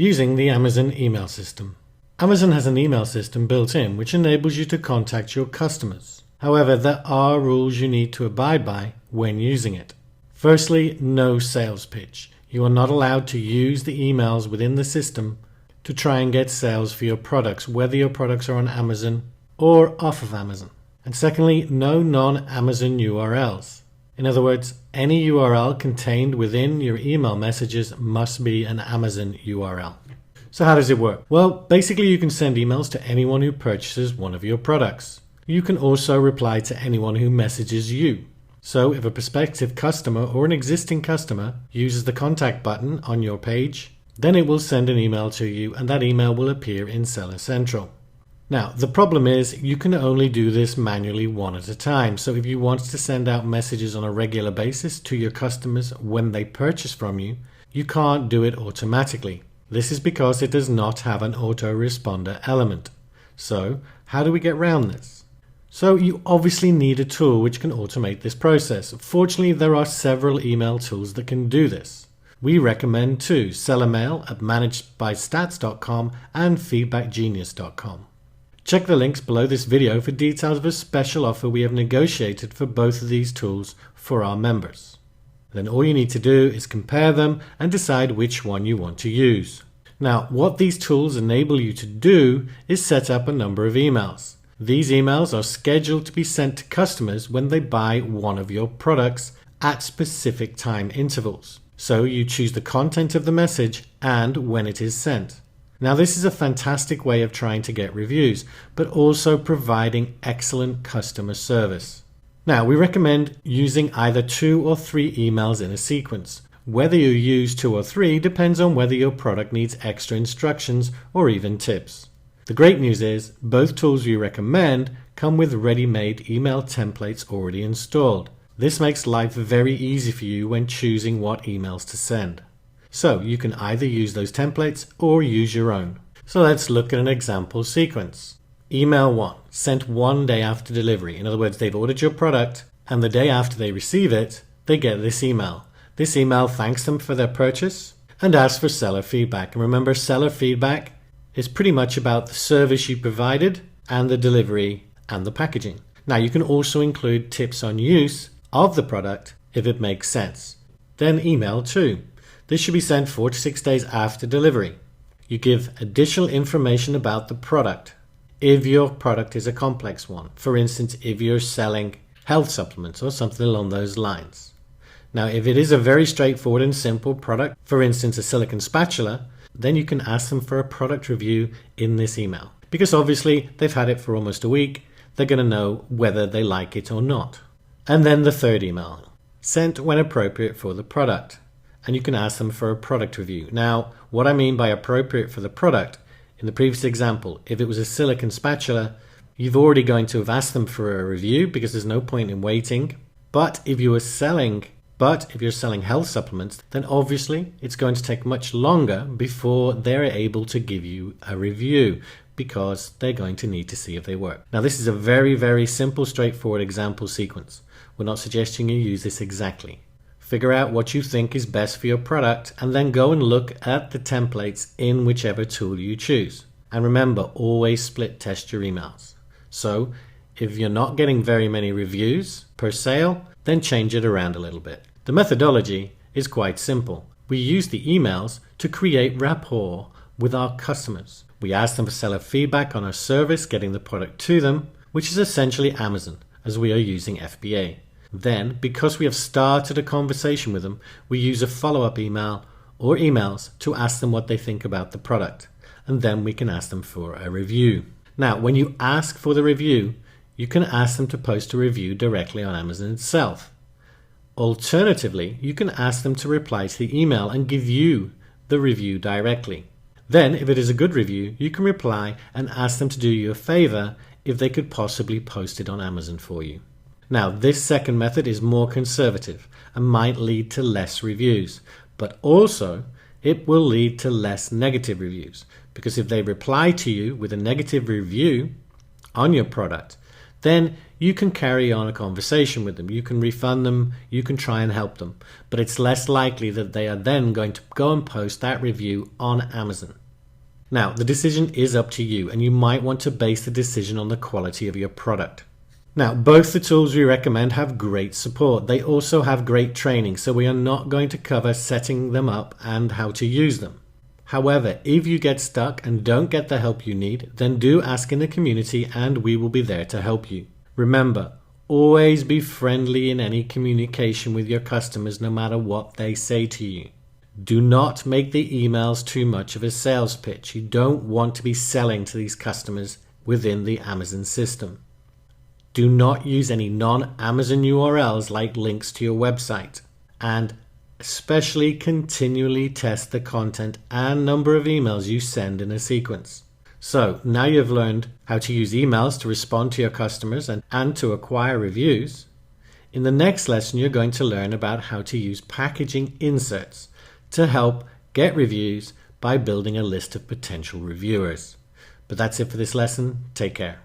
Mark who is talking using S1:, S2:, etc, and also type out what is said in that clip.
S1: Using the Amazon email system. Amazon has an email system built in which enables you to contact your customers. However, there are rules you need to abide by when using it. Firstly, no sales pitch. You are not allowed to use the emails within the system to try and get sales for your products, whether your products are on Amazon or off of Amazon. And secondly, no non-Amazon URLs. In other words, any URL contained within your email messages must be an Amazon URL. So how does it work? Well, basically you can send emails to anyone who purchases one of your products. You can also reply to anyone who messages you. So if a prospective customer or an existing customer uses the contact button on your page, then it will send an email to you and that email will appear in Seller Central. Now, the problem is you can only do this manually one at a time. So if you want to send out messages on a regular basis to your customers when they purchase from you, you can't do it automatically. This is because it does not have an autoresponder element. So how do we get around this? So you obviously need a tool which can automate this process. Fortunately, there are several email tools that can do this. We recommend two: SellerMail at managedbystats.com and feedbackgenius.com. Check the links below this video for details of a special offer we have negotiated for both of these tools for our members. Then all you need to do is compare them and decide which one you want to use. Now, what these tools enable you to do is set up a number of emails. These emails are scheduled to be sent to customers when they buy one of your products at specific time intervals. So you choose the content of the message and when it is sent. Now, this is a fantastic way of trying to get reviews, but also providing excellent customer service. Now, we recommend using either 2 or 3 emails in a sequence. Whether you use 2 or 3 depends on whether your product needs extra instructions or even tips. The great news is both tools we recommend come with ready-made email templates already installed. This makes life very easy for you when choosing what emails to send. So you can either use those templates or use your own. So let's look at an example sequence. Email 1, sent 1 day after delivery. In other words, they've ordered your product and the day after they receive it, they get this email. This email thanks them for their purchase and asks for seller feedback. And remember, seller feedback is pretty much about the service you provided and the delivery and the packaging. Now, you can also include tips on use of the product if it makes sense. Then email 2. This should be sent 4 to 6 days after delivery. You give additional information about the product if your product is a complex one. For instance, if you're selling health supplements or something along those lines. Now, if it is a very straightforward and simple product, for instance, a silicone spatula, then you can ask them for a product review in this email. Because obviously they've had it for almost a week, they're going to know whether they like it or not. And then the third email, sent when appropriate for the product. And you can ask them for a product review. Now, what I mean by appropriate for the product, in the previous example, if it was a silicone spatula, you've already going to have asked them for a review because there's no point in waiting. But if you're selling health supplements, then obviously it's going to take much longer before they're able to give you a review because they're going to need to see if they work. Now, this is a very, very simple, straightforward example sequence. We're not suggesting you use this exactly. Figure out what you think is best for your product and then go and look at the templates in whichever tool you choose. And remember, always split test your emails. So if you're not getting very many reviews per sale, then change it around a little bit. The methodology is quite simple. We use the emails to create rapport with our customers. We ask them for seller feedback on our service, getting the product to them, which is essentially Amazon, as we are using FBA. Then, because we have started a conversation with them, we use a follow-up email or emails to ask them what they think about the product. And then we can ask them for a review. Now, when you ask for the review, you can ask them to post a review directly on Amazon itself. Alternatively, you can ask them to reply to the email and give you the review directly. Then, if it is a good review, you can reply and ask them to do you a favor if they could possibly post it on Amazon for you. Now, this second method is more conservative and might lead to less reviews, but also it will lead to less negative reviews, because if they reply to you with a negative review on your product, then you can carry on a conversation with them. You can refund them, you can try and help them, but it's less likely that they are then going to go and post that review on Amazon. Now, the decision is up to you, and you might want to base the decision on the quality of your product. Now, both the tools we recommend have great support. They also have great training, so we are not going to cover setting them up and how to use them. However, if you get stuck and don't get the help you need, then do ask in the community and we will be there to help you. Remember, always be friendly in any communication with your customers, no matter what they say to you. Do not make the emails too much of a sales pitch. You don't want to be selling to these customers within the Amazon system. Do not use any non-Amazon URLs like links to your website. And especially continually test the content and number of emails you send in a sequence. So now you've learned how to use emails to respond to your customers and to acquire reviews. In the next lesson, you're going to learn about how to use packaging inserts to help get reviews by building a list of potential reviewers. But that's it for this lesson. Take care.